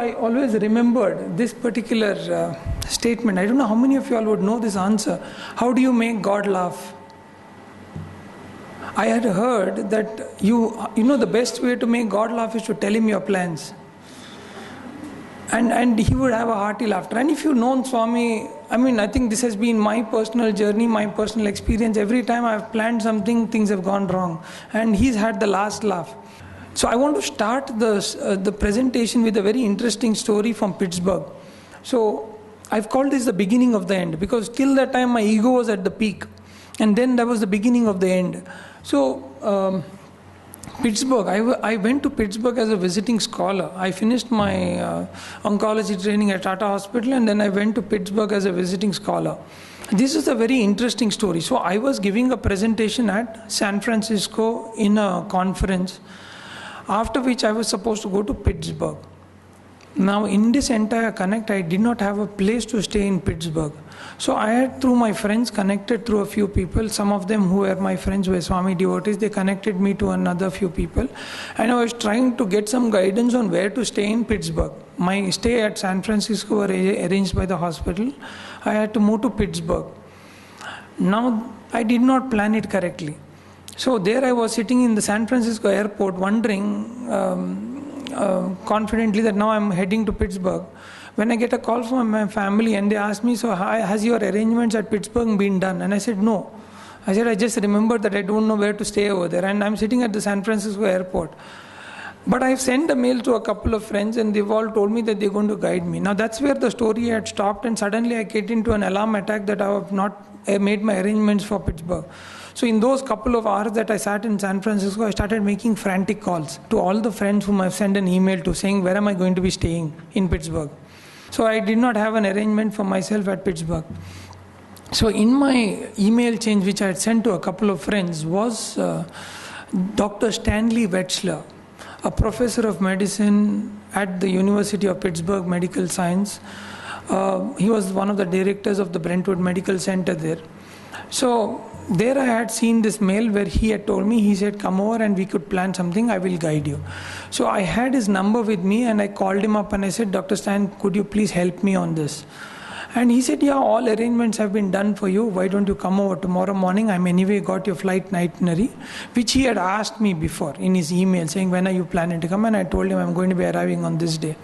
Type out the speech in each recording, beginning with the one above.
I always remembered this particular statement. I don't know how many of you all would know this answer. How do you make God laugh? I had heard that you know the best way to make God laugh is to tell him your plans. And he would have a hearty laughter. And if you've known Swami, I think this has been my personal journey, my personal experience. Every time I've planned something, things have gone wrong. And he's had the last laugh. So I want to start the presentation with a very interesting story from Pittsburgh. So I've called this the beginning of the end, because till that time my ego was at the peak. And then that was the beginning of the end. So Pittsburgh, I went to Pittsburgh as a visiting scholar. I finished my oncology training at Tata Hospital, and then I went to Pittsburgh as a visiting scholar. This is a very interesting story. So I was giving a presentation at San Francisco in a conference, after which I was supposed to go to Pittsburgh. Now in this entire connect, I did not have a place to stay in Pittsburgh. So I had, through my friends, connected through a few people. Some of them who were my friends were Swami devotees. They connected me to another few people. And I was trying to get some guidance on where to stay in Pittsburgh. My stay at San Francisco was arranged by the hospital. I had to move to Pittsburgh. Now, I did not plan it correctly. So there I was sitting in the San Francisco airport wondering confidently that now I'm heading to Pittsburgh. When I get a call from my family and they ask me, so has your arrangements at Pittsburgh been done? And I said, no. I said, I just remembered that I don't know where to stay over there. And I'm sitting at the San Francisco airport. But I've sent a mail to a couple of friends and they've all told me that they're going to guide me. Now that's where the story had stopped, and suddenly I get into an alarm attack that I have not made my arrangements for Pittsburgh. So in those couple of hours that I sat in San Francisco, I started making frantic calls to all the friends whom I've sent an email to saying, where am I going to be staying in Pittsburgh? So I did not have an arrangement for myself at Pittsburgh. So in my email chain, which I had sent to a couple of friends, was Dr. Stanley Wetzler, a professor of medicine at the University of Pittsburgh Medical Science. He was one of the directors of the Brentwood Medical Center there. So there I had seen this mail where he had told me, he said, come over and we could plan something, I will guide you. So I had his number with me and I called him up and I said, Dr. Stan, could you please help me on this? And he said, yeah, all arrangements have been done for you. Why don't you come over tomorrow morning? I'm anyway got your flight itinerary, which he had asked me before in his email saying, when are you planning to come? And I told him I'm going to be arriving on this day.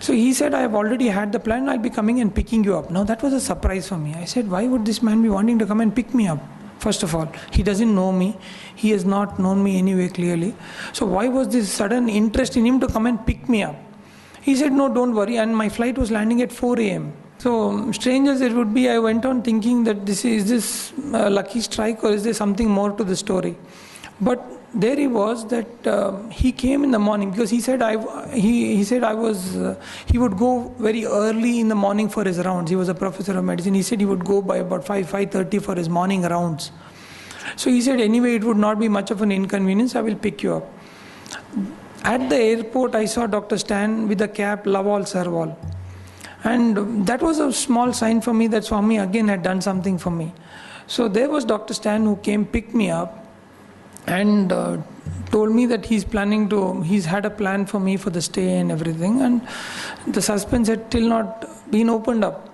So he said, I have already had the plan, I'll be coming and picking you up. Now that was a surprise for me. I said, why would this man be wanting to come and pick me up? First of all, he doesn't know me. He has not known me anyway clearly. So why was this sudden interest in him to come and pick me up? He said, no, don't worry. And my flight was landing at 4 a.m. So strange as it would be, I went on thinking that is this a lucky strike or is there something more to the story? But there he was, that he came in the morning, because he said he would go very early in the morning for his rounds. He was a professor of medicine. He said he would go by about 5:30 for his morning rounds. So he said, anyway, it would not be much of an inconvenience. I will pick you up. At the airport, I saw Dr. Stan with the cap, love all, serve all. And that was a small sign for me that Swami again had done something for me. So there was Dr. Stan who came, picked me up, and told me that he's had a plan for me for the stay and everything, and the suspense had still not been opened up.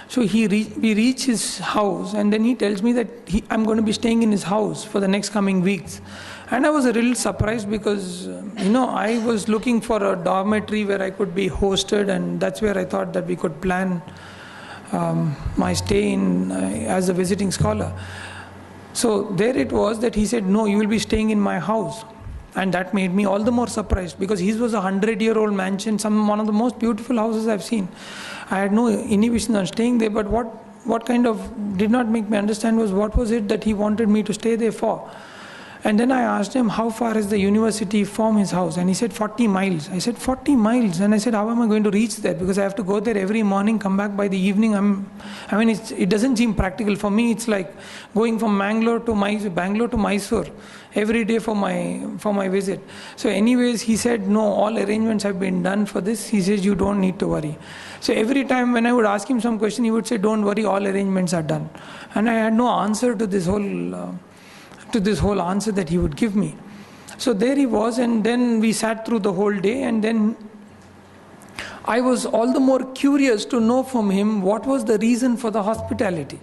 So we reach his house, and then he tells me that I'm going to be staying in his house for the next coming weeks. And I was a little surprised because, I was looking for a dormitory where I could be hosted, and that's where I thought that we could plan my stay in as a visiting scholar. So there it was that he said, no, you will be staying in my house. And that made me all the more surprised, because his was a 100-year-old mansion, one of the most beautiful houses I've seen. I had no inhibition on staying there, but what kind of did not make me understand was what was it that he wanted me to stay there for. And then I asked him, how far is the university from his house? And he said, 40 miles. I said, 40 miles? And I said, how am I going to reach there? Because I have to go there every morning, come back by the evening. It doesn't seem practical. For me, it's like going from Bangalore to Mysore every day for my visit. So anyways, he said, no, all arrangements have been done for this. He says, you don't need to worry. So every time when I would ask him some question, he would say, don't worry, all arrangements are done. And I had no answer to this whole answer that he would give me. So there he was, and then we sat through the whole day, and then I was all the more curious to know from him what was the reason for the hospitality.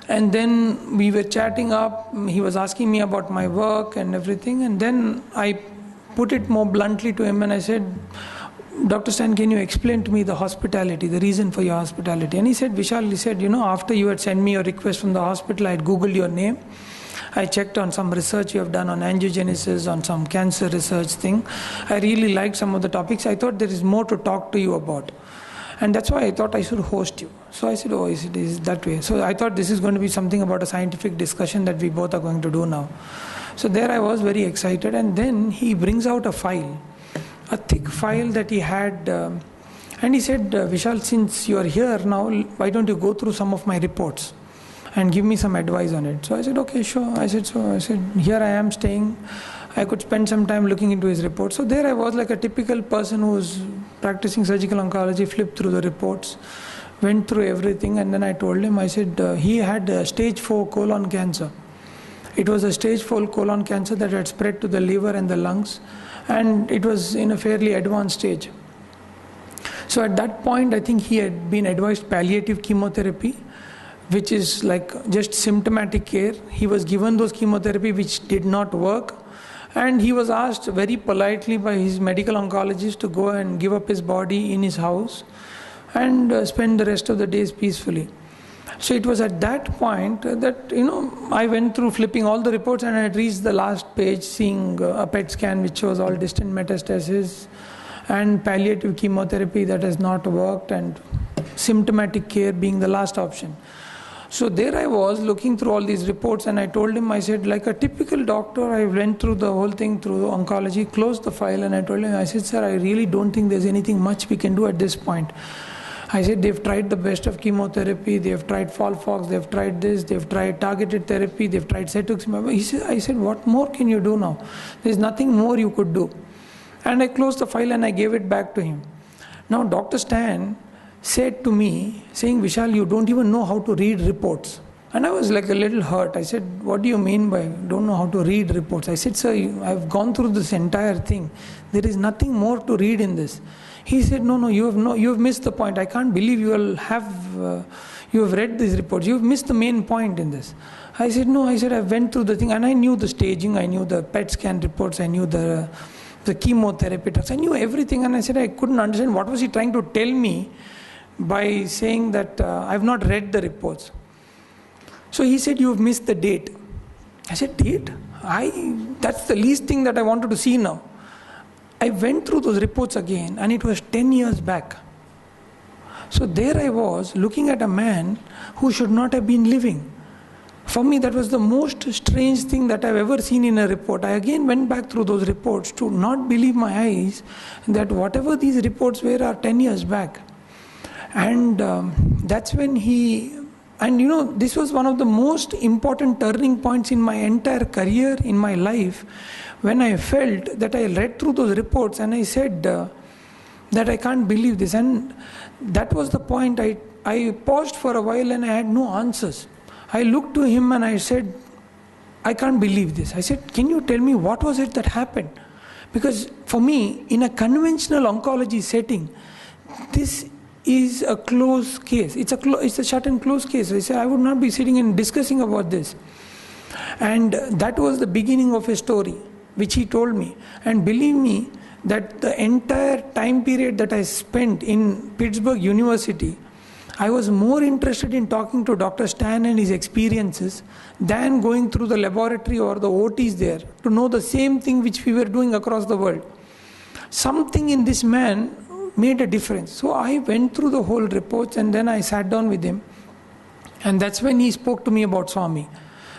And then we were chatting up, he was asking me about my work and everything, and then I put it more bluntly to him and I said, Dr. Stan, can you explain to me the hospitality, the reason for your hospitality? And he said, Vishal, he said, after you had sent me your request from the hospital, I had Googled your name. I checked on some research you have done on angiogenesis, on some cancer research thing. I really liked some of the topics. I thought there is more to talk to you about. And that's why I thought I should host you. So I said, oh, is it that way? So I thought this is going to be something about a scientific discussion that we both are going to do now. So there I was very excited. And then he brings out a file, a thick file that he had. And he said, Vishal, since you are here now, why don't you go through some of my reports and give me some advice on it? So I said, okay, sure. I said, here I am staying. I could spend some time looking into his report. So there I was like a typical person who's practicing surgical oncology, flipped through the reports, went through everything, and then I told him, I said, he had stage 4 colon cancer. It was a stage 4 colon cancer that had spread to the liver and the lungs, and it was in a fairly advanced stage. So at that point, I think he had been advised palliative chemotherapy, which is like just symptomatic care. He was given those chemotherapy which did not work. And he was asked very politely by his medical oncologist to go and give up his body in his house and spend the rest of the days peacefully. So it was at that point that, I went through flipping all the reports and I had reached the last page, seeing a PET scan which shows all distant metastasis and palliative chemotherapy that has not worked and symptomatic care being the last option. So there I was looking through all these reports and I told him, I said, like a typical doctor, I went through the whole thing through oncology, closed the file, and I told him, I said, sir, I really don't think there's anything much we can do at this point. I said, they've tried the best of chemotherapy, they've tried FOLFOX, they've tried this, they've tried targeted therapy, they've tried cetuximab. I said, what more can you do now? There's nothing more you could do. And I closed the file and I gave it back to him. Now, Dr. Stan said to me, saying, Vishal, you don't even know how to read reports. And I was like a little hurt. I said, what do you mean by don't know how to read reports? I said, sir, I've gone through this entire thing. There is nothing more to read in this. He said, no, you have missed the point. I can't believe you have read these reports. You've missed the main point in this. I said, no, I went through the thing and I knew the staging, I knew the PET scan reports, I knew the chemotherapy talks, I knew everything. And I said, I couldn't understand what was he trying to tell me by saying that I've not read the reports. So he said, you've missed the date. I said, date? That's the least thing that I wanted to see now. I went through those reports again and it was 10 years back. So there I was looking at a man who should not have been living. For me, that was the most strange thing that I've ever seen in a report. I again went back through those reports to not believe my eyes that whatever these reports were are 10 years back. And that's when this was one of the most important turning points in my entire career, in my life, when I felt that I read through those reports and I said that I can't believe this. And that was the point. I paused for a while and I had no answers. I looked to him and I said, I can't believe this. I said, can you tell me what was it that happened? Because for me, in a conventional oncology setting, this is a closed case. It's a shut and closed case. I said, I would not be sitting and discussing about this. And that was the beginning of a story, which he told me. And believe me, that the entire time period that I spent in Pittsburgh University, I was more interested in talking to Dr. Stan and his experiences than going through the laboratory or the OTs there to know the same thing which we were doing across the world. Something in this man made a difference. So I went through the whole reports and then I sat down with him. And that's when he spoke to me about Swami.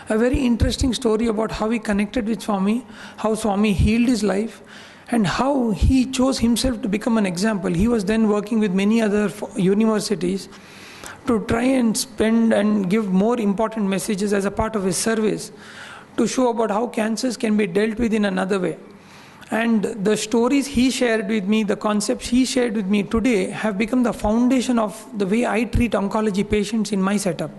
A very interesting story about how he connected with Swami, how Swami healed his life, and how he chose himself to become an example. He was then working with many other universities to try and spend and give more important messages as a part of his service to show about how cancers can be dealt with in another way. And the stories he shared with me, the concepts he shared with me today have become the foundation of the way I treat oncology patients in my setup.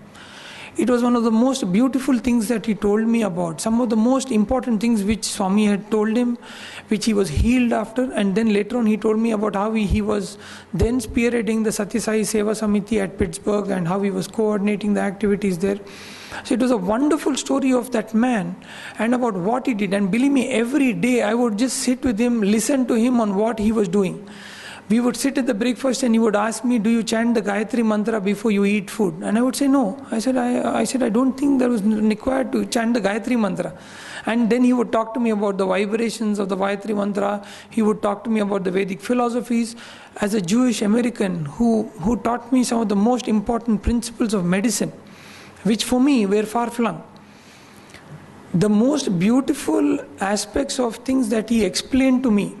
it was one of the most beautiful things that he told me about. Some of the most important things which Swami had told him, which he was healed after, and then later on he told me about how he was then spearheading the Satya Sai Seva Samiti at Pittsburgh and how he was coordinating the activities there. So it was a wonderful story of that man and about what he did. And believe me, every day I would just sit with him, listen to him on what he was doing. We would sit at the breakfast and he would ask me, do you chant the Gayatri Mantra before you eat food? And I would say no. I said, I don't think there was required to chant the Gayatri Mantra. And then he would talk to me about the vibrations of the Gayatri Mantra. He would talk to me about the Vedic philosophies. As a Jewish American who taught me some of the most important principles of medicine, which for me were far-flung. The most beautiful aspects of things that he explained to me,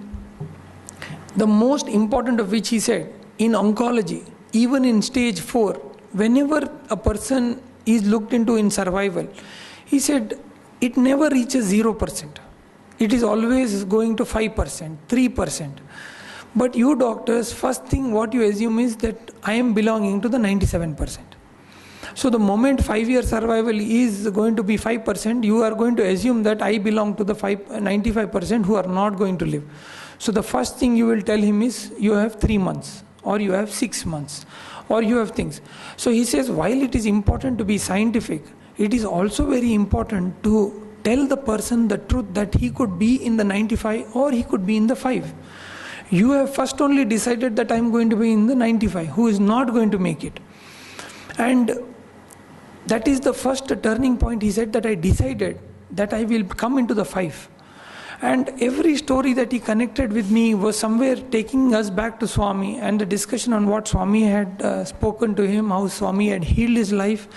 the most important of which he said, in oncology, even in stage 4, whenever a person is looked into in survival, he said, it never reaches 0%. It is always going to 5%, 3%. But you doctors, first thing what you assume is that I am belonging to the 97%. So the moment 5-year survival is going to be 5%, you are going to assume that I belong to the 95% who are not going to live. So the first thing you will tell him is, you have 3 months, or you have 6 months, or you have things. So he says, while it is important to be scientific, it is also very important to tell the person the truth that he could be in the 95 or he could be in the 5. You have first only decided that I am going to be in the 95, who is not going to make it. And that is the first turning point. He said that I decided that I will come into the 5. And every story that he connected with me was somewhere taking us back to Swami and the discussion on what Swami had spoken to him, how Swami had healed his life.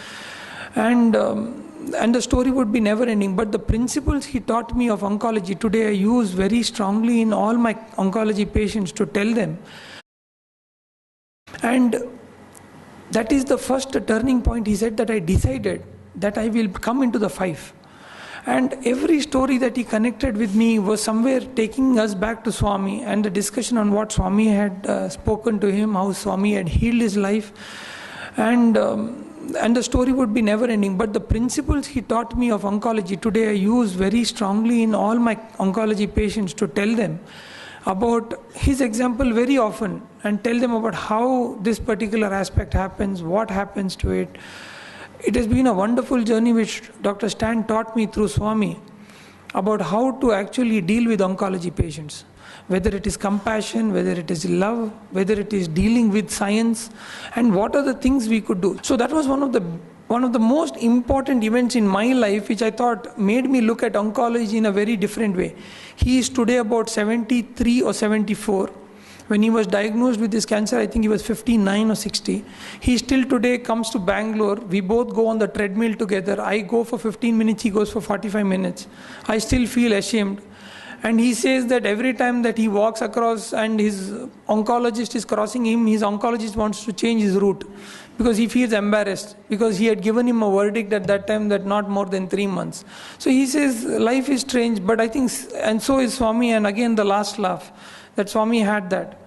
And the story would be never ending. But the principles he taught me of oncology, today I use very strongly in all my oncology patients to tell them. And that is the first turning point. He said that I decided that I will come into the 5. And every story that he connected with me was somewhere taking us back to Swami and the discussion on what Swami had spoken to him, how Swami had healed his life. And the story would be never ending. But the principles he taught me of oncology, today I use very strongly in all my oncology patients to tell them about his example very often and tell them about how this particular aspect happens, what happens to it. It has been a wonderful journey which Dr. Stan taught me through Swami about how to actually deal with oncology patients. Whether it is compassion, whether it is love, whether it is dealing with science, and what are the things we could do. So that was one of the most important events in my life, which I thought made me look at oncology in a very different way. He is today about 73 or 74. When he was diagnosed with this cancer, I think he was 59 or 60. He still today comes to Bangalore. We both go on the treadmill together. I go for 15 minutes, he goes for 45 minutes. I still feel ashamed. And he says that every time that he walks across and his oncologist is crossing him, his oncologist wants to change his route because he feels embarrassed, because he had given him a verdict at that time that not more than 3 months. So he says life is strange, but I think, and so is Swami. And again the last laugh that Swami had that.